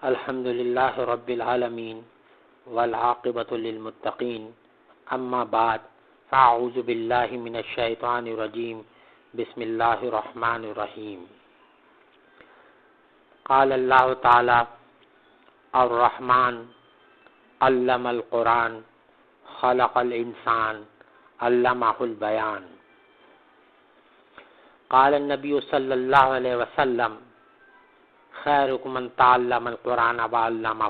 الحمد للہ رب العالمین والعاقبۃ للمتقین اما بعد فاعوذ باللہ من الشیطان الرجیم بسم اللہ الرحمن الرحیم قال اللہ تعالی الرحمن علم القرآن خلق الانسان علمہ البیان قال النبی صلی اللہ علیہ وسلم خیرکم من تعلم القرآن وعلمہ،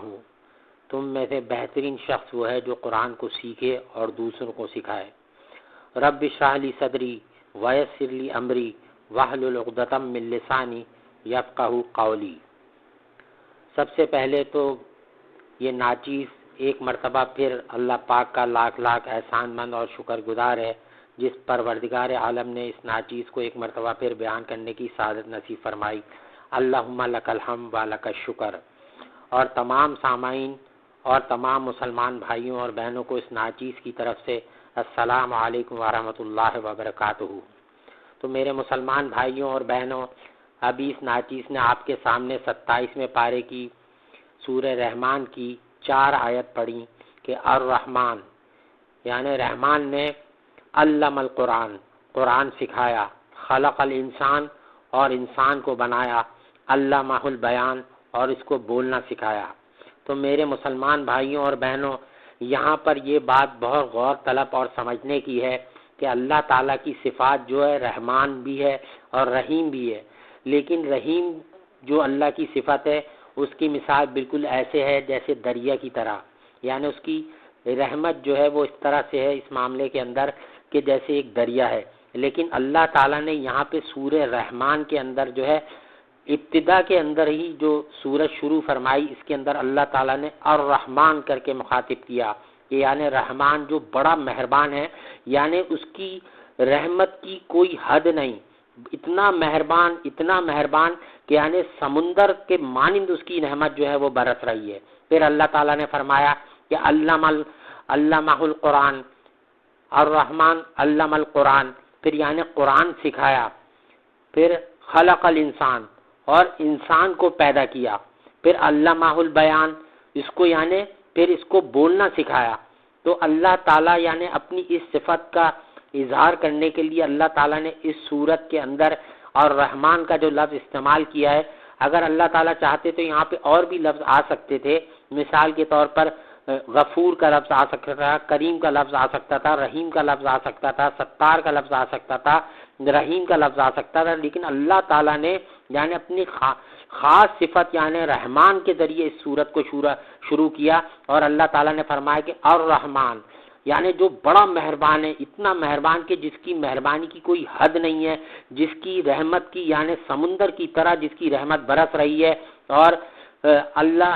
تم میں سے بہترین شخص وہ ہے جو قرآن کو سیکھے اور دوسروں کو سکھائے۔ رب اشرح لی صدری ویسر لی امری واحلل عقدۃ من لسانی یفقہوا قولی۔ سب سے پہلے تو یہ ناچیز ایک مرتبہ پھر اللہ پاک کا لاکھ لاکھ احسان مند اور شکر گزار ہے جس پروردگار عالم نے اس ناچیز کو ایک مرتبہ پھر بیان کرنے کی سعادت نصیب فرمائی۔ اللہم لک الحمد و لک الشکر۔ اور تمام سامعین اور تمام مسلمان بھائیوں اور بہنوں کو اس ناچیز کی طرف سے السلام علیکم ورحمۃ اللہ وبرکاتہ۔ تو میرے مسلمان بھائیوں اور بہنوں، ابھی اس ناچیز نے آپ کے سامنے 27ویں پارے کی سورہ رحمان کی 4 آیت پڑھی کہ الرحمن یعنی رحمان نے علم القرآن، قرآن سکھایا، خلق الانسان اور انسان کو بنایا، علمہ البیان اور اس کو بولنا سکھایا۔ تو میرے مسلمان بھائیوں اور بہنوں، یہاں پر یہ بات بہت غور طلب اور سمجھنے کی ہے کہ اللہ تعالیٰ کی صفات جو ہے رحمان بھی ہے اور رحیم بھی ہے، لیکن رحیم جو اللہ کی صفت ہے اس کی مثال بالکل ایسے ہے جیسے دریا کی طرح، یعنی اس کی رحمت جو ہے وہ اس طرح سے ہے اس معاملے کے اندر کہ جیسے ایک دریا ہے۔ لیکن اللہ تعالیٰ نے یہاں پہ سورہ رحمان کے اندر جو ہے ابتدا کے اندر ہی جو سورت شروع فرمائی، اس کے اندر اللہ تعالیٰ نے الرحمن کر کے مخاطب کیا کہ یعنی رحمان جو بڑا مہربان ہے، یعنی اس کی رحمت کی کوئی حد نہیں، اتنا مہربان کہ یعنی سمندر کے مانند اس کی رحمت جو ہے وہ برس رہی ہے۔ پھر اللہ تعالیٰ نے فرمایا کہ علمہ القرآن، الرحمن علم القرآن، پھر یعنی قرآن سکھایا، پھر خلق الانسان اور انسان کو پیدا کیا، پھر علمہ البیان، اس کو یعنی پھر اس کو بولنا سکھایا۔ تو اللہ تعالیٰ یعنی اپنی اس صفت کا اظہار کرنے کے لیے اللہ تعالیٰ نے اس صورت کے اندر اور رحمان کا جو لفظ استعمال کیا ہے، اگر اللہ تعالیٰ چاہتے تو یہاں پہ اور بھی لفظ آ سکتے تھے، مثال کے طور پر غفور کا لفظ آ سکتا تھا، کریم کا لفظ آ سکتا تھا، رحیم کا لفظ آ سکتا تھا، ستار کا لفظ آ سکتا تھا، رحیم کا لفظ آ سکتا تھا، لیکن اللہ تعالیٰ نے یعنی اپنی خاص صفت یعنی رحمان کے ذریعے اس صورت کو شروع کیا، اور اللہ تعالیٰ نے فرمایا کہ الرحمن یعنی جو بڑا مہربان ہے، اتنا مہربان کہ جس کی مہربانی کی کوئی حد نہیں ہے، جس کی رحمت کی یعنی سمندر کی طرح جس کی رحمت برس رہی ہے۔ اور اللہ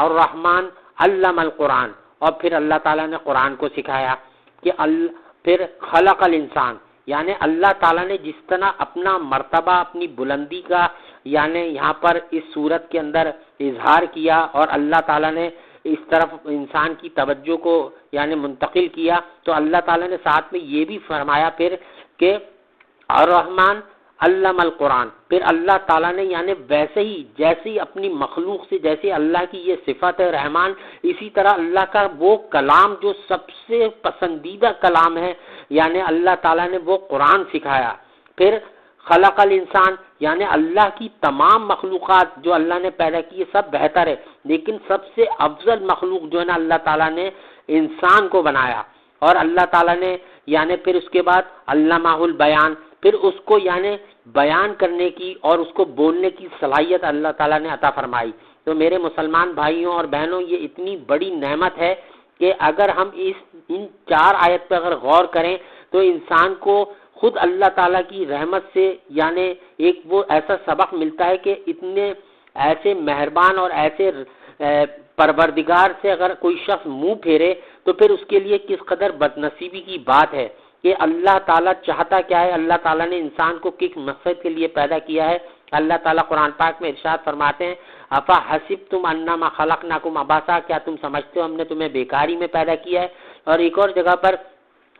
الرحمن علم القرآن، اور پھر اللہ تعالیٰ نے قرآن کو سکھایا کہ پھر خلق الانسان، یعنی اللہ تعالیٰ نے جس طرح اپنا مرتبہ اپنی بلندی کا یعنی یہاں پر اس صورت کے اندر اظہار کیا اور اللہ تعالیٰ نے اس طرف انسان کی توجہ کو یعنی منتقل کیا، تو اللہ تعالیٰ نے ساتھ میں یہ بھی فرمایا پھر کہ الرحمن علم القرآن، پھر اللہ تعالیٰ نے یعنی ویسے ہی جیسے اپنی مخلوق سے جیسے اللہ کی یہ صفت ہے رحمان، اسی طرح اللہ کا وہ کلام جو سب سے پسندیدہ کلام ہے یعنی اللہ تعالیٰ نے وہ قرآن سکھایا۔ پھر خلق الانسان یعنی اللہ کی تمام مخلوقات جو اللہ نے پیدا کی سب بہتر ہے، لیکن سب سے افضل مخلوق جو ہے نا اللہ تعالیٰ نے انسان کو بنایا، اور اللہ تعالیٰ نے یعنی پھر اس کے بعد علمہ البیان، پھر اس کو یعنی بیان کرنے کی اور اس کو بولنے کی صلاحیت اللہ تعالیٰ نے عطا فرمائی۔ تو میرے مسلمان بھائیوں اور بہنوں، یہ اتنی بڑی نعمت ہے کہ اگر ہم ان 4 آیت پہ اگر غور کریں تو انسان کو خود اللہ تعالیٰ کی رحمت سے یعنی ایک وہ ایسا سبق ملتا ہے کہ اتنے ایسے مہربان اور ایسے پروردگار سے اگر کوئی شخص منہ پھیرے تو پھر اس کے لیے کس قدر بدنصیبی کی بات ہے کہ اللہ تعالیٰ چاہتا کیا ہے، اللہ تعالیٰ نے انسان کو کس مقصد کے لیے پیدا کیا ہے۔ اللہ تعالیٰ قرآن پاک میں ارشاد فرماتے ہیں افا حسبتم انما خلقناکم عباسا، کیا تم سمجھتے ہو ہم نے تمہیں بیکاری میں پیدا کیا ہے۔ اور ایک اور جگہ پر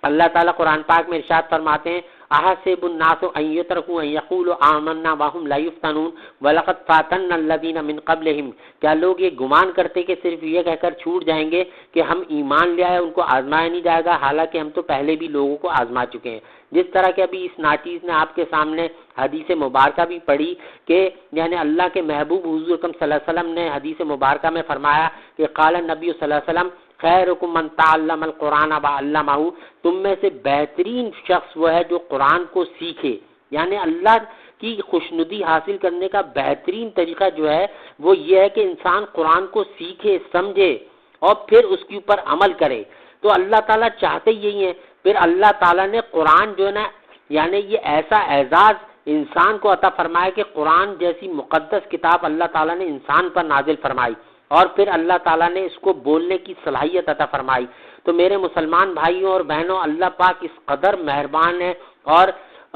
اللہ تعالیٰ قرآن پاک میں ارشاد فرماتے ہیں احسب الناس ان یترکوا ان یقولوا آمنا وهم لا یفتنون ولقد فاتنا الذین من قبلہم، کیا لوگ یہ گمان کرتے کہ صرف یہ کہہ کر چھوٹ جائیں گے کہ ہم ایمان لے آئے، ان کو آزمایا نہیں جائے گا، حالانکہ ہم تو پہلے بھی لوگوں کو آزما چکے ہیں۔ جس طرح کہ ابھی اس ناچیز نے آپ کے سامنے حدیث مبارکہ بھی پڑھی کہ یعنی اللہ کے محبوب حضور اکرم صلی اللہ علیہ وسلم نے حدیث مبارکہ میں فرمایا کہ قال النبی صلی اللہ علیہ وسلم خیرکم من تعلم القرآن وعلمہ، تم میں سے بہترین شخص وہ ہے جو قرآن کو سیکھے، یعنی اللہ کی خوشنودی حاصل کرنے کا بہترین طریقہ جو ہے وہ یہ ہے کہ انسان قرآن کو سیکھے، سمجھے اور پھر اس کے اوپر عمل کرے۔ تو اللہ تعالیٰ چاہتے یہی ہیں۔ پھر اللہ تعالیٰ نے قرآن جو ہے نا یعنی یہ ایسا اعزاز انسان کو عطا فرمایا کہ قرآن جیسی مقدس کتاب اللہ تعالیٰ نے انسان پر نازل فرمائی، اور پھر اللہ تعالیٰ نے اس کو بولنے کی صلاحیت عطا فرمائی۔ تو میرے مسلمان بھائیوں اور بہنوں، اللہ پاک اس قدر مہربان ہے،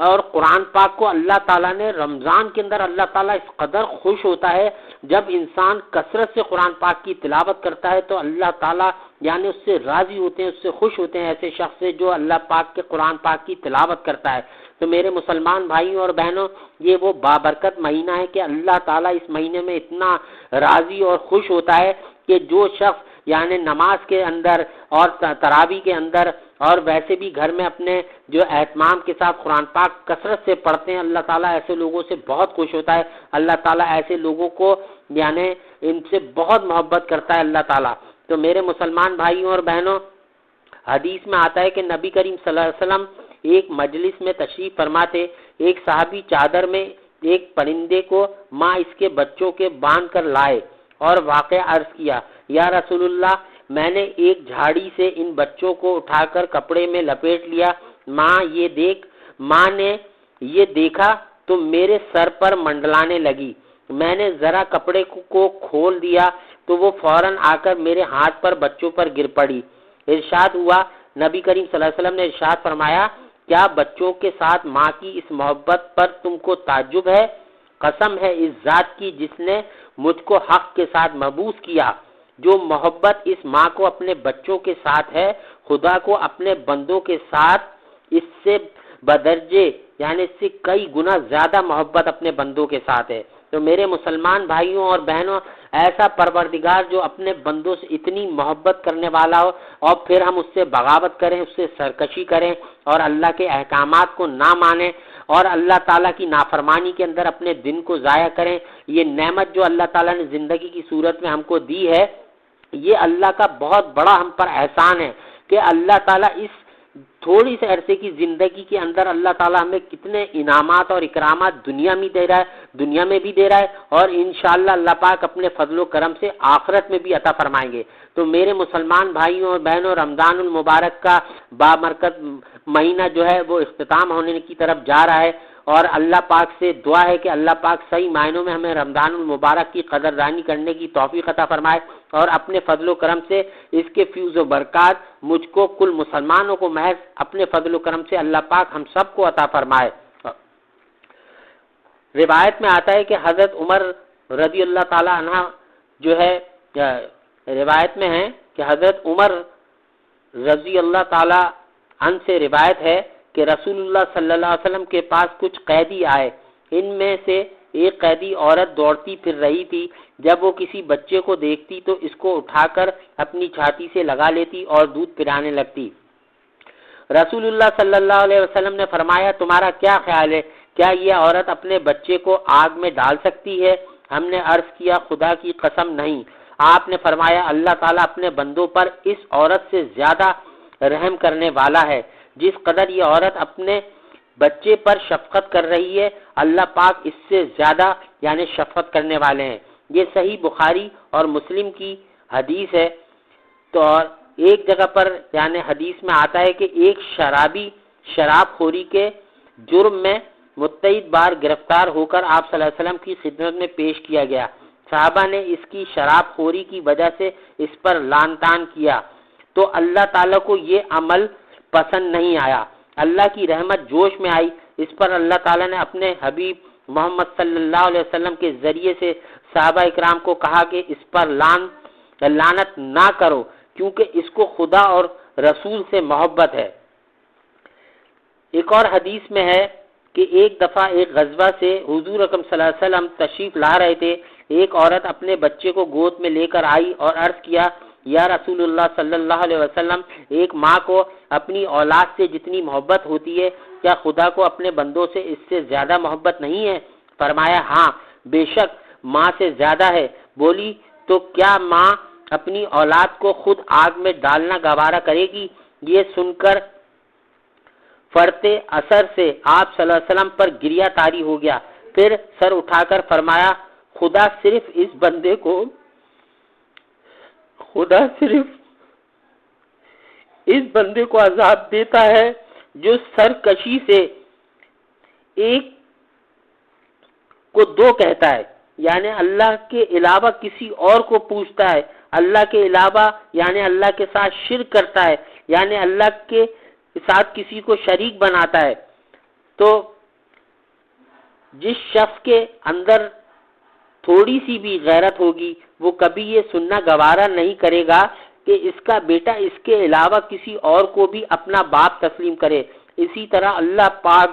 اور قرآن پاک کو اللہ تعالیٰ نے رمضان کے اندر اللہ تعالیٰ اس قدر خوش ہوتا ہے، جب انسان کثرت سے قرآن پاک کی تلاوت کرتا ہے تو اللہ تعالیٰ یعنی اس سے راضی ہوتے ہیں، اس سے خوش ہوتے ہیں، ایسے شخص سے جو اللہ پاک کے قرآن پاک کی تلاوت کرتا ہے۔ تو میرے مسلمان بھائیوں اور بہنوں، یہ وہ بابرکت مہینہ ہے کہ اللہ تعالیٰ اس مہینے میں اتنا راضی اور خوش ہوتا ہے کہ جو شخص یعنی نماز کے اندر اور تراویح کے اندر اور ویسے بھی گھر میں اپنے جو اہتمام کے ساتھ قرآن پاک کثرت سے پڑھتے ہیں، اللہ تعالیٰ ایسے لوگوں سے بہت خوش ہوتا ہے۔ اللہ تعالیٰ ایسے لوگوں کو یعنی ان سے بہت محبت کرتا ہے اللہ تعالیٰ۔ تو میرے مسلمان بھائیوں اور بہنوں، حدیث میں آتا ہے کہ نبی کریم صلی اللہ علیہ وسلم ایک مجلس میں تشریف فرما تھے، ایک صحابی چادر میں ایک پرندے کو ماں اس کے بچوں کے باندھ کر لائے اور واقعہ عرض کیا، یا رسول اللہ، میں نے ایک جھاڑی سے ان بچوں کو اٹھا کر کپڑے میں لپیٹ لیا، ماں نے یہ دیکھا تو میرے سر پر منڈلانے لگی، میں نے ذرا کپڑے کو کھول دیا تو وہ فوراً آ کر میرے ہاتھ پر بچوں پر گر پڑی۔ ارشاد ہوا، نبی کریم صلی اللہ علیہ وسلم نے ارشاد فرمایا، کیا بچوں کے ساتھ ماں کی اس محبت پر تم کو تعجب ہے؟ قسم ہے اس ذات کی جس نے مجھ کو حق کے ساتھ مبعوث کیا، جو محبت اس ماں کو اپنے بچوں کے ساتھ ہے، خدا کو اپنے بندوں کے ساتھ اس سے بدرجے یعنی اس سے کئی گنا زیادہ محبت اپنے بندوں کے ساتھ ہے۔ تو میرے مسلمان بھائیوں اور بہنوں، ایسا پروردگار جو اپنے بندوں سے اتنی محبت کرنے والا ہو اور پھر ہم اس سے بغاوت کریں، اس سے سرکشی کریں اور اللہ کے احکامات کو نہ مانیں اور اللہ تعالیٰ کی نافرمانی کے اندر اپنے دن کو ضائع کریں، یہ نعمت جو اللہ تعالیٰ نے زندگی کی صورت میں ہم کو دی ہے، یہ اللہ کا بہت بڑا ہم پر احسان ہے کہ اللہ تعالیٰ اس تھوڑی سے عرصے کی زندگی کے اندر اللہ تعالیٰ ہمیں کتنے انعامات اور اکرامات دنیا میں دے رہا ہے اور انشاءاللہ اللہ پاک اپنے فضل و کرم سے آخرت میں بھی عطا فرمائیں گے۔ تو میرے مسلمان بھائیوں اور بہنوں، رمضان المبارک کا بامرکت مہینہ جو ہے وہ اختتام ہونے کی طرف جا رہا ہے، اور اللہ پاک سے دعا ہے کہ اللہ پاک صحیح معنوں میں ہمیں رمضان المبارک کی قدردانی کرنے کی توفیق عطا فرمائے اور اپنے فضل و کرم سے اس کے فیض و برکات مجھ کو کل مسلمانوں کو محض اپنے فضل و کرم سے اللہ پاک ہم سب کو عطا فرمائے۔ روایت میں آتا ہے کہ حضرت عمر رضی اللہ تعالی عنہ جو ہے، روایت میں ہے کہ حضرت عمر رضی اللہ تعالی عنہ سے روایت ہے کہ رسول اللہ صلی اللہ علیہ وسلم کے پاس کچھ قیدی آئے، ان میں سے ایک قیدی عورت دوڑتی پھر رہی تھی، جب وہ کسی بچے کو دیکھتی تو اس کو اٹھا کر اپنی چھاتی سے لگا لیتی اور دودھ پلانے لگتی۔ رسول اللہ صلی اللہ علیہ وسلم نے فرمایا، تمہارا کیا خیال ہے، کیا یہ عورت اپنے بچے کو آگ میں ڈال سکتی ہے؟ ہم نے عرض کیا، خدا کی قسم نہیں۔ آپ نے فرمایا، اللہ تعالیٰ اپنے بندوں پر اس عورت سے زیادہ رحم کرنے والا ہے، جس قدر یہ عورت اپنے بچے پر شفقت کر رہی ہے، اللہ پاک اس سے زیادہ یعنی شفقت کرنے والے ہیں۔ یہ صحیح بخاری اور مسلم کی حدیث ہے۔ تو ایک جگہ پر یعنی حدیث میں آتا ہے کہ ایک شرابی شراب خوری کے جرم میں متعدد بار گرفتار ہو کر آپ صلی اللہ علیہ وسلم کی خدمت میں پیش کیا گیا۔ صحابہ نے اس کی شراب خوری کی وجہ سے اس پر لعن طعن کیا، تو اللہ تعالیٰ کو یہ عمل پسند نہیں آیا، اللہ کی رحمت جوش میں آئی، اس پر اللہ تعالیٰ نے اپنے حبیب محمد صلی اللہ علیہ وسلم کے ذریعے سے صحابہ اکرام کو کہا کہ اس پر لعنت نہ کرو، کیونکہ اس کو خدا اور رسول سے محبت ہے۔ ایک اور حدیث میں ہے کہ ایک دفعہ ایک غزوہ سے حضور اکرم صلی اللہ علیہ وسلم تشریف لا رہے تھے. ایک عورت اپنے بچے کو گود میں لے کر آئی اور عرض کیا یا رسول اللہ صلی اللہ علیہ وسلم، ایک ماں کو اپنی اولاد سے جتنی محبت ہوتی ہے کیا خدا کو اپنے بندوں سے اس سے زیادہ محبت نہیں ہے؟ فرمایا ہاں بے شک ماں سے زیادہ ہے. بولی تو کیا ماں اپنی اولاد کو خود آگ میں ڈالنا گوارا کرے گی؟ یہ سن کر فرتے اثر سے آپ صلی اللہ علیہ وسلم پر گریہ طاری ہو گیا. پھر سر اٹھا کر فرمایا خدا صرف اس بندے کو عذاب دیتا ہے جو سرکشی سے ایک کو دو کہتا ہے، یعنی اللہ کے علاوہ کسی اور کو پوچھتا ہے، اللہ کے علاوہ یعنی اللہ کے ساتھ شرک کرتا ہے، یعنی اللہ کے ساتھ کسی کو شریک بناتا ہے. تو جس شخص کے اندر تھوڑی سی بھی غیرت ہوگی وہ کبھی یہ سننا گوارا نہیں کرے گا کہ اس کا بیٹا اس کے علاوہ کسی اور کو بھی اپنا باپ تسلیم کرے. اسی طرح اللہ پاک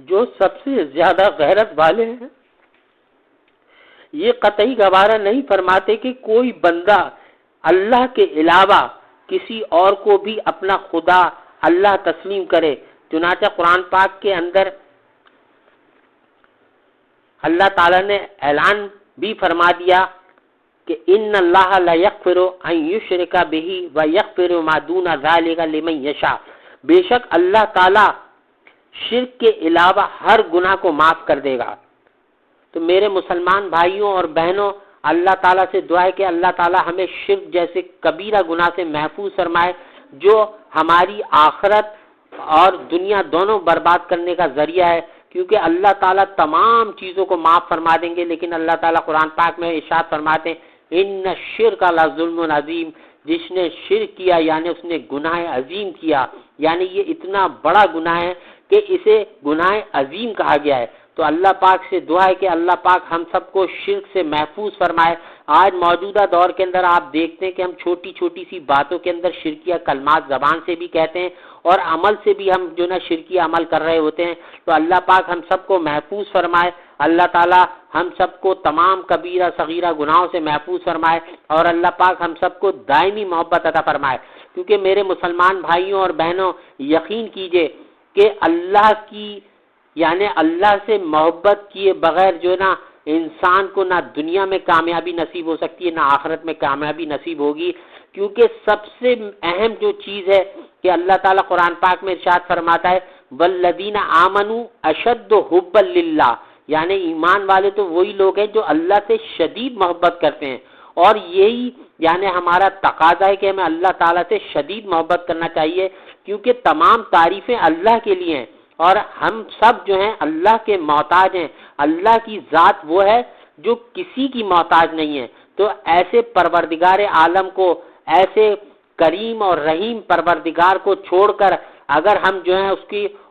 جو سب سے زیادہ غیرت والے ہیں یہ قطعی گوارا نہیں فرماتے کہ کوئی بندہ اللہ کے علاوہ کسی اور کو بھی اپنا خدا اللہ تسلیم کرے. چنانچہ قرآن پاک کے اندر اللہ تعالیٰ نے اعلان بھی فرما دیا کہ ان اللہ لا یغفر ان یشرک بہ ویغفر ما دون ذلک لمن یشاء. بے شک اللہ تعالیٰ شرک کے علاوہ ہر گناہ کو معاف کر دے گا. تو میرے مسلمان بھائیوں اور بہنوں، اللہ تعالیٰ سے دعا ہے کہ اللہ تعالیٰ ہمیں شرک جیسے کبیرہ گناہ سے محفوظ فرمائے جو ہماری آخرت اور دنیا دونوں برباد کرنے کا ذریعہ ہے. کیونکہ اللہ تعالیٰ تمام چیزوں کو معاف فرما دیں گے، لیکن اللہ تعالیٰ قرآن پاک میں ارشاد فرماتے ہیں ان الشرک لظلم عظیم، جس نے شرک کیا یعنی اس نے گناہ عظیم کیا، یعنی یہ اتنا بڑا گناہ ہے کہ اسے گناہ عظیم کہا گیا ہے. تو اللہ پاک سے دعا ہے کہ اللہ پاک ہم سب کو شرک سے محفوظ فرمائے. آج موجودہ دور کے اندر آپ دیکھتے ہیں کہ ہم چھوٹی چھوٹی سی باتوں کے اندر شرکیہ کلمات زبان سے بھی کہتے ہیں اور عمل سے بھی ہم جو نا شرکیہ عمل کر رہے ہوتے ہیں. تو اللہ پاک ہم سب کو محفوظ فرمائے. اللہ تعالیٰ ہم سب کو تمام کبیرہ صغیرہ گناہوں سے محفوظ فرمائے اور اللہ پاک ہم سب کو دائمی محبت عطا فرمائے. کیونکہ میرے مسلمان بھائیوں اور بہنوں یقین کیجئے کہ اللہ کی یعنی اللہ سے محبت کیے بغیر جو نا انسان کو نہ دنیا میں کامیابی نصیب ہو سکتی ہے نہ آخرت میں کامیابی نصیب ہوگی. کیونکہ سب سے اہم جو چیز ہے کہ اللہ تعالیٰ قرآن پاک میں ارشاد فرماتا ہے والذین آمنوا اشد حبا للہ، یعنی ایمان والے تو وہی لوگ ہیں جو اللہ سے شدید محبت کرتے ہیں. اور یہی یعنی ہمارا تقاضا ہے کہ ہمیں اللہ تعالیٰ سے شدید محبت کرنا چاہیے، کیونکہ تمام تعریفیں اللہ کے لیے ہیں اور ہم سب جو ہیں اللہ کے محتاج ہیں. اللہ کی ذات وہ ہے جو کسی کی محتاج نہیں ہے. تو ایسے پروردگار عالم کو، ایسے کریم اور رحیم پروردگار کو چھوڑ کر اگر ہم جو ہیں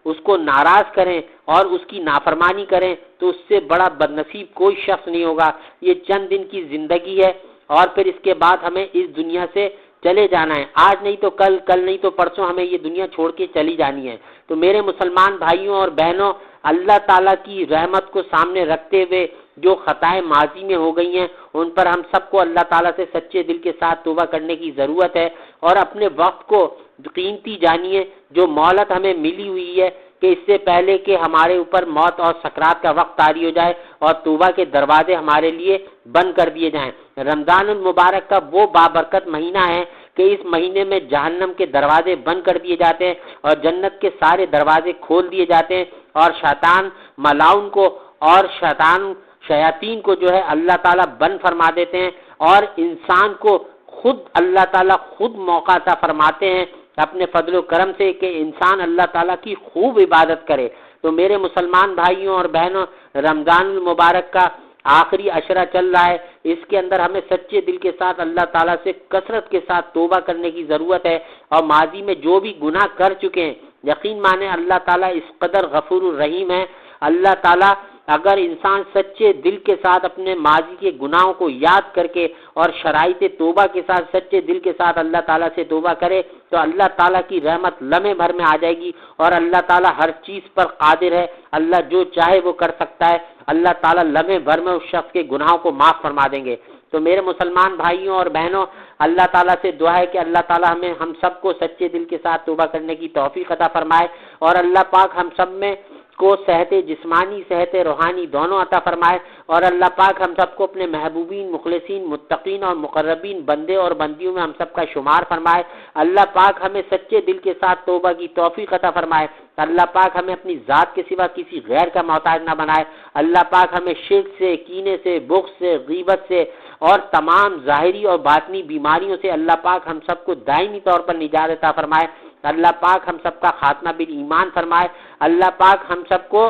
اس کو ناراض کریں اور اس کی نافرمانی کریں تو اس سے بڑا بدنصیب کوئی شخص نہیں ہوگا. یہ چند دن کی زندگی ہے اور پھر اس کے بعد ہمیں اس دنیا سے چلے جانا ہے. آج نہیں تو کل، کل نہیں تو پرسوں ہمیں یہ دنیا چھوڑ کے چلی جانی ہے. تو میرے مسلمان بھائیوں اور بہنوں، اللہ تعالیٰ کی رحمت کو سامنے رکھتے ہوئے جو خطائیں ماضی میں ہو گئی ہیں ان پر ہم سب کو اللہ تعالیٰ سے سچے دل کے ساتھ توبہ کرنے کی ضرورت ہے اور اپنے وقت کو قیمتی جانیے جو مہلت ہمیں ملی ہوئی ہے کہ اس سے پہلے کہ ہمارے اوپر موت اور سکرات کا وقت طاری ہو جائے اور توبہ کے دروازے ہمارے لیے بند کر دیے جائیں. رمضان المبارک کا وہ بابرکت مہینہ ہے کہ اس مہینے میں جہنم کے دروازے بند کر دیے جاتے ہیں اور جنت کے سارے دروازے کھول دیے جاتے ہیں اور شیطان ملاؤن کو اور شیاطین کو جو ہے اللہ تعالیٰ بند فرما دیتے ہیں اور انسان کو خود اللہ تعالیٰ خود موقع عطا فرماتے ہیں اپنے فضل و کرم سے کہ انسان اللہ تعالیٰ کی خوب عبادت کرے. تو میرے مسلمان بھائیوں اور بہنوں، رمضان المبارک کا آخری عشرہ چل رہا ہے. اس کے اندر ہمیں سچے دل کے ساتھ اللہ تعالیٰ سے کثرت کے ساتھ توبہ کرنے کی ضرورت ہے اور ماضی میں جو بھی گناہ کر چکے ہیں یقین مانے اللہ تعالیٰ اس قدر غفور الرحیم ہے. اللہ تعالیٰ اگر انسان سچے دل کے ساتھ اپنے ماضی کے گناہوں کو یاد کر کے اور شرائط توبہ کے ساتھ سچے دل کے ساتھ اللہ تعالیٰ سے توبہ کرے تو اللہ تعالیٰ کی رحمت لمحے بھر میں آ جائے گی، اور اللہ تعالیٰ ہر چیز پر قادر ہے، اللہ جو چاہے وہ کر سکتا ہے، اللہ تعالیٰ لمحے بھر میں اس شخص کے گناہوں کو معاف فرما دیں گے۔ تو میرے مسلمان بھائیوں اور بہنوں، اللہ تعالیٰ سے دعا ہے کہ اللہ تعالیٰ ہم سب کو سچے دل کے ساتھ توبہ کرنے کی توفیق عطا فرمائے، اور اللہ پاک ہم سب میں کو صحت جسمانی صحت روحانی دونوں عطا فرمائے، اور اللہ پاک ہم سب کو اپنے محبوبین مخلصین متقین اور مقربین بندے اور بندیوں میں ہم سب کا شمار فرمائے۔ اللہ پاک ہمیں سچے دل کے ساتھ توبہ کی توفیق عطا فرمائے، اللہ پاک ہمیں اپنی ذات کے سوا کسی غیر کا محتاج نہ بنائے، اللہ پاک ہمیں شرک سے، کینے سے، بغض سے، غیبت سے اور تمام ظاہری اور باطنی بیماریوں سے اللہ پاک ہم سب کو دائمی طور پر نجات عطا فرمائے، اللہ پاک ہم سب کا خاتمہ بالایمان فرمائے، اللہ پاک ہم سب کو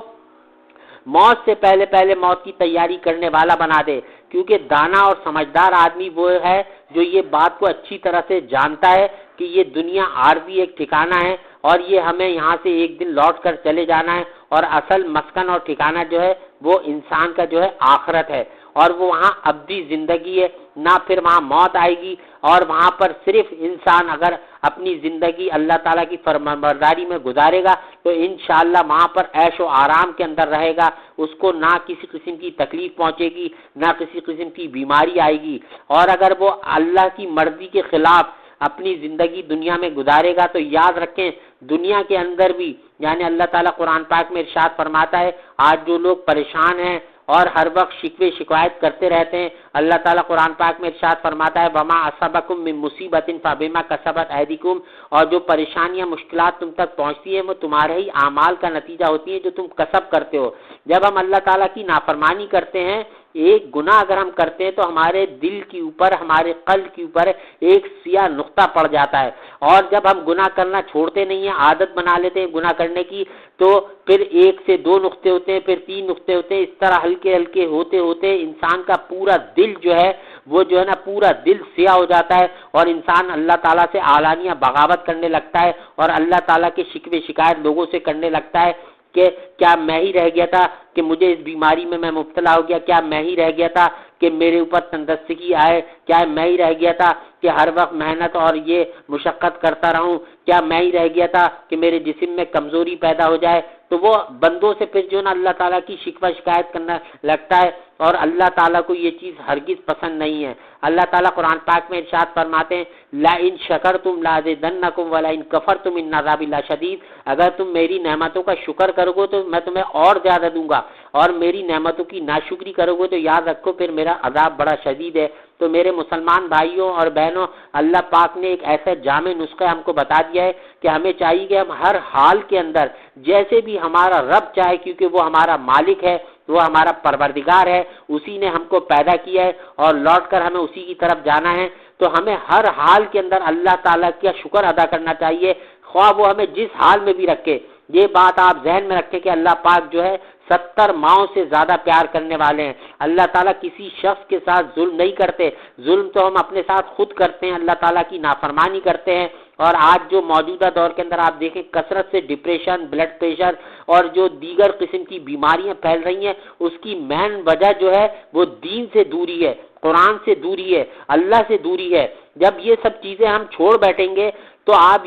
موت سے پہلے پہلے موت کی تیاری کرنے والا بنا دے، کیونکہ دانا اور سمجھدار آدمی وہ ہے جو یہ بات کو اچھی طرح سے جانتا ہے کہ یہ دنیا عارضی ایک ٹھکانہ ہے اور یہ ہمیں یہاں سے ایک دن لوٹ کر چلے جانا ہے، اور اصل مسکن اور ٹھکانہ جو ہے وہ انسان کا جو ہے آخرت ہے، اور وہ وہاں ابدی زندگی ہے، نہ پھر وہاں موت آئے گی، اور وہاں پر صرف انسان اگر اپنی زندگی اللہ تعالیٰ کی فرمانبرداری میں گزارے گا تو انشاءاللہ وہاں پر عیش و آرام کے اندر رہے گا، اس کو نہ کسی قسم کی تکلیف پہنچے گی، نہ کسی قسم کی بیماری آئے گی، اور اگر وہ اللہ کی مرضی کے خلاف اپنی زندگی دنیا میں گزارے گا تو یاد رکھیں دنیا کے اندر بھی، یعنی اللہ تعالیٰ قرآن پاک میں ارشاد فرماتا ہے، آج جو لوگ پریشان ہیں اور ہر وقت شکوے شکایت کرتے رہتے ہیں، اللہ تعالیٰ قرآن پاک میں ارشاد فرماتا ہے وَمَا أَصَابَكُم مِّن مُّصِيبَةٍ فَبِمَا كَسَبَتْ أَيْدِيكُمْ، اور جو پریشانیاں مشکلات تم تک پہنچتی ہیں وہ تمہارے ہی اعمال کا نتیجہ ہوتی ہیں جو تم کسب کرتے ہو۔ جب ہم اللہ تعالیٰ کی نافرمانی کرتے ہیں، ایک گناہ اگر ہم کرتے ہیں تو ہمارے دل کے اوپر، ہمارے قلب کے اوپر ایک سیاہ نقطہ پڑ جاتا ہے، اور جب ہم گناہ کرنا چھوڑتے نہیں ہیں، عادت بنا لیتے ہیں گناہ کرنے کی، تو پھر 1 سے 2 نقطے ہوتے ہیں، پھر 3 نقطے ہوتے ہیں، اس طرح ہلکے ہلکے ہوتے ہوتے انسان کا پورا دل جو ہے وہ جو ہے نا پورا دل سیاہ ہو جاتا ہے، اور انسان اللہ تعالیٰ سے اعلانیہ بغاوت کرنے لگتا ہے، اور اللہ تعالیٰ کے شکوے شکایت لوگوں سے کرنے لگتا ہے کہ کیا میں ہی رہ گیا تھا کہ مجھے اس بیماری میں مبتلا ہو گیا، کیا میں ہی رہ گیا تھا کہ میرے اوپر تندرستگی آئے، کیا میں ہی رہ گیا تھا کہ ہر وقت محنت اور یہ مشقت کرتا رہوں، کیا میں ہی رہ گیا تھا کہ میرے جسم میں کمزوری پیدا ہو جائے۔ تو وہ بندوں سے پھر جو نا اللہ تعالیٰ کی شکوہ شکایت کرنا لگتا ہے، اور اللہ تعالیٰ کو یہ چیز ہرگز پسند نہیں ہے۔ اللہ تعالیٰ قرآن پاک میں ارشاد فرماتے ہیں لَئِن شَكَرْتُمْ لَأَزِيدَنَّكُمْ وَلَئِن كَفَرْتُمْ إِنَّ عَذَابِي لَشَدِيدٌ، اگر تم میری نعمتوں کا شکر کرو گے تو میں تمہیں اور زیادہ دوں گا، اور میری نعمتوں کی ناشکری کرو گے تو یاد رکھو پھر میرا عذاب بڑا شدید ہے۔ تو میرے مسلمان بھائیوں اور بہنوں، اللہ پاک نے ایک ایسا جامع نسخہ ہم کو بتا دیا ہے کہ ہمیں چاہیے کہ ہم ہر حال کے اندر جیسے بھی ہمارا رب چاہے، کیونکہ وہ ہمارا مالک ہے، وہ ہمارا پروردگار ہے، اسی نے ہم کو پیدا کیا ہے اور لوٹ کر ہمیں اسی کی طرف جانا ہے، تو ہمیں ہر حال کے اندر اللہ تعالیٰ کا شکر ادا کرنا چاہیے، خواہ وہ ہمیں جس حال میں بھی رکھے۔ یہ بات آپ ذہن میں رکھیں کہ اللہ پاک جو ہے 70 ماؤں سے زیادہ پیار کرنے والے ہیں۔ اللہ تعالیٰ کسی شخص کے ساتھ ظلم نہیں کرتے، ظلم تو ہم اپنے ساتھ خود کرتے ہیں، اللہ تعالیٰ کی نافرمانی کرتے ہیں۔ اور آج جو موجودہ دور کے اندر آپ دیکھیں کثرت سے ڈپریشن، بلڈ پریشر اور جو دیگر قسم کی بیماریاں پھیل رہی ہیں، اس کی مین وجہ جو ہے وہ دین سے دوری ہے، قرآن سے دوری ہے، اللہ سے دوری ہے۔ جب یہ سب چیزیں ہم چھوڑ بیٹھیں گے تو آپ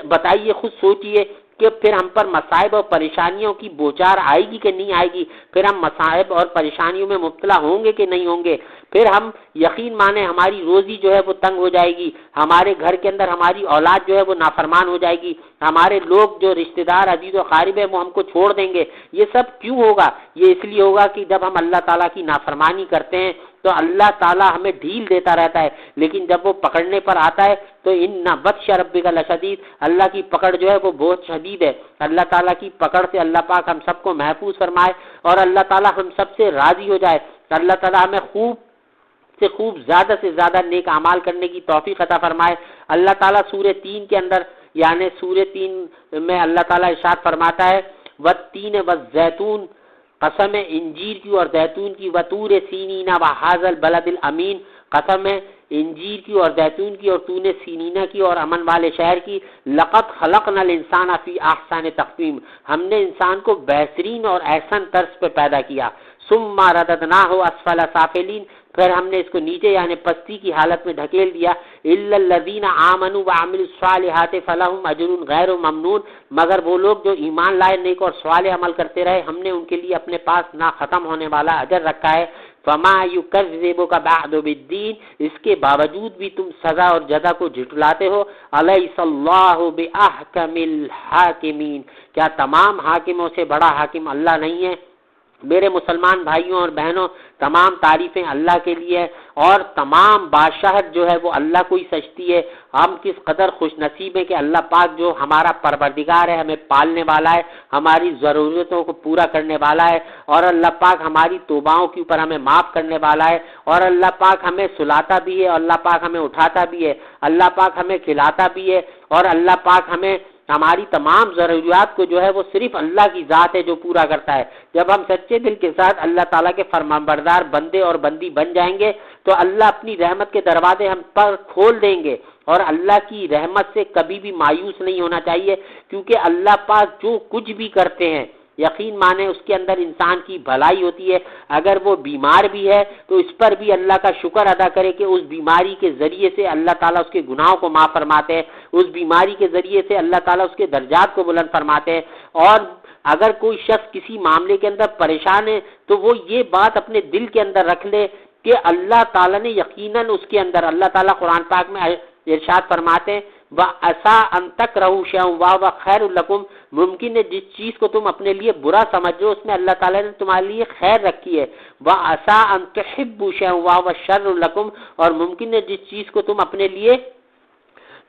بتائیے، خود سوچئے کہ پھر ہم پر مصائب اور پریشانیوں کی بوچھار آئے گی کہ نہیں آئے گی، پھر ہم مصائب اور پریشانیوں میں مبتلا ہوں گے کہ نہیں ہوں گے، پھر ہم یقین مانیں ہماری روزی جو ہے وہ تنگ ہو جائے گی، ہمارے گھر کے اندر ہماری اولاد جو ہے وہ نافرمان ہو جائے گی، ہمارے لوگ جو رشتہ دار عزیز و قارب ہیں وہ ہم کو چھوڑ دیں گے۔ یہ سب کیوں ہوگا؟ یہ اس لیے ہوگا کہ جب ہم اللہ تعالیٰ کی نافرمانی کرتے ہیں تو اللہ تعالیٰ ہمیں ڈھیل دیتا رہتا ہے، لیکن جب وہ پکڑنے پر آتا ہے تو ان بطش ربک لشدید، اللہ کی پکڑ جو ہے وہ بہت شدید ہے۔ اللہ تعالیٰ کی پکڑ سے اللہ پاک ہم سب کو محفوظ فرمائے اور اللہ تعالیٰ ہم سب سے راضی ہو جائے۔ اللہ تعالیٰ ہمیں خوب سے خوب زیادہ سے زیادہ نیک اعمال کرنے کی توفیق عطا فرمائے۔ اللہ تعالیٰ سورہ 3 کے اندر، یعنی سورہ 3 میں اللہ تعالیٰ ارشاد فرماتا ہے والتین والزیتون، قسم ہے انجیر کی اور زیتون کی، وطور سینین وہذا البلد الامین، قسم ہے انجیر کی اور زیتون کی اور طور سینینا کی اور امن والے شہر کی، لقد خلقنا الانسان فی احسن تقویم، ہم نے انسان کو بہترین اور احسن طرز پہ پیدا کیا، ثم رددناہ اسفل سافلین، پھر ہم نے اس کو نیچے یعنی پستی کی حالت میں ڈھکیل دیا، الا الذین آمنوا وعملوا الصالحات فلہم اجر غیر ممنون، مگر وہ لوگ جو ایمان لائے، نیک اور صالح عمل کرتے رہے، ہم نے ان کے لیے اپنے پاس نہ ختم ہونے والا اجر رکھا ہے۔ فما یکذبک بعد بالدین، اس کے باوجود بھی تم سزا اور جزا کو جھٹلاتے ہو، الیس اللہ باحکم الحاکمین، کیا تمام حاکموں سے بڑا حاکم اللہ نہیں ہے؟ میرے مسلمان بھائیوں اور بہنوں، تمام تعریفیں اللہ کے لیے ہے اور تمام بادشاہت جو ہے وہ اللہ کو ہی سجتی ہے۔ ہم کس قدر خوش نصیب ہیں کہ اللہ پاک جو ہمارا پروردگار ہے، ہمیں پالنے والا ہے، ہماری ضرورتوں کو پورا کرنے والا ہے، اور اللہ پاک ہماری توباؤں کے اوپر ہمیں معاف کرنے والا ہے، اور اللہ پاک ہمیں سلاتا بھی ہے، اور اللہ پاک ہمیں اٹھاتا بھی ہے، اللہ پاک ہمیں کھلاتا بھی ہے، اور اللہ پاک ہمیں ہماری تمام ضروریات کو جو ہے وہ صرف اللہ کی ذات ہے جو پورا کرتا ہے۔ جب ہم سچے دل کے ساتھ اللہ تعالیٰ کے فرمانبردار بندے اور بندی بن جائیں گے تو اللہ اپنی رحمت کے دروازے ہم پر کھول دیں گے، اور اللہ کی رحمت سے کبھی بھی مایوس نہیں ہونا چاہیے، کیونکہ اللہ پاک جو کچھ بھی کرتے ہیں یقین مانے اس کے اندر انسان کی بھلائی ہوتی ہے۔ اگر وہ بیمار بھی ہے تو اس پر بھی اللہ کا شکر ادا کرے کہ اس بیماری کے ذریعے سے اللہ تعالیٰ اس کے گناہوں کو معاف فرماتے ہیں، اس بیماری کے ذریعے سے اللہ تعالیٰ اس کے درجات کو بلند فرماتے ہیں۔ اور اگر کوئی شخص کسی معاملے کے اندر پریشان ہے تو وہ یہ بات اپنے دل کے اندر رکھ لے کہ اللہ تعالیٰ نے یقیناً اس کے اندر، اللہ تعالیٰ قرآن پاک میں ارشاد فرماتے ہیں وَعَسَىٰ أَن تَكْرَهُوا شَيْئًا وَهُوَ خَيْرٌ لَكُمْ، ممکن ہے جس چیز کو تم اپنے لیے برا سمجھ رہے ہو اس میں اللہ تعالیٰ نے تمہارے لیے خیر رکھی ہے، وَعَسَىٰ أَن تُحِبُّوا شَيْئًا وَهُوَ شَرٌّ لَكُمْ، اور ممکن ہے جس چیز کو تم اپنے لیے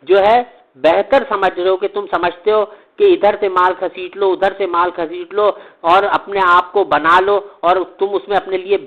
جو ہے بہتر سمجھ رہے ہو کہ تم سمجھتے ہو کہ ادھر سے مال کھسیٹ لو، ادھر سے مال کھسیٹ لو اور اپنے آپ کو بنا لو، اور تم اس میں اپنے لیے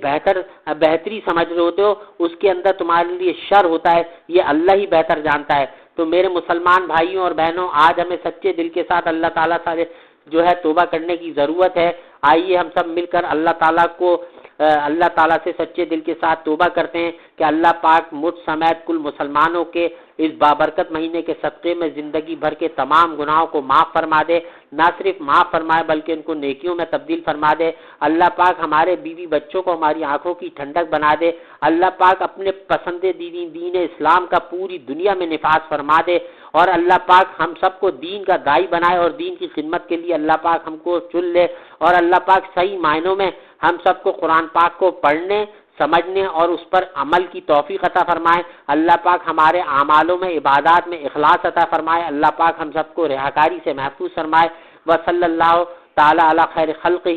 بہتری سمجھ رہے ہوتے ہو، اس کے اندر تمہارے لیے شر ہوتا ہے، یہ اللہ ہی بہتر جانتا ہے۔ تو میرے مسلمان بھائیوں اور بہنوں، آج ہمیں سچے دل کے ساتھ اللہ تعالیٰ سے جو ہے توبہ کرنے کی ضرورت ہے۔ آئیے ہم سب مل کر اللہ تعالیٰ سے سچے دل کے ساتھ توبہ کرتے ہیں کہ اللہ پاک مجھ سمیت کل مسلمانوں کے اس بابرکت مہینے کے صدقے میں زندگی بھر کے تمام گناہوں کو معاف فرما دے، نہ صرف معاف فرمائے بلکہ ان کو نیکیوں میں تبدیل فرما دے۔ اللہ پاک ہمارے بیوی بچوں کو ہماری آنکھوں کی ٹھنڈک بنا دے۔ اللہ پاک اپنے پسندیدہ دین اسلام کا پوری دنیا میں نفاذ فرما دے، اور اللہ پاک ہم سب کو دین کا داعی بنائے اور دین کی خدمت کے لیے اللہ پاک ہم کو چن لے، اور اللہ پاک صحیح معنوں میں ہم سب کو قرآن پاک کو پڑھنے، سمجھنے اور اس پر عمل کی توفیق عطا فرمائے۔ اللہ پاک ہمارے اعمالوں میں، عبادات میں اخلاص عطا فرمائے۔ اللہ پاک ہم سب کو ریاکاری سے محفوظ فرمائے۔ وصلی اللہ تعالی علی خیر خلقہ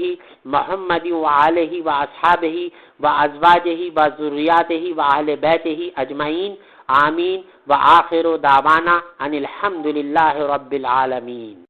محمد وآلہ واصحابہ وازواجہ وذریاتہ واہل بیتہ اجمعین، آمین۔ وآخر دعوانا ان الحمد للہ رب العالمین۔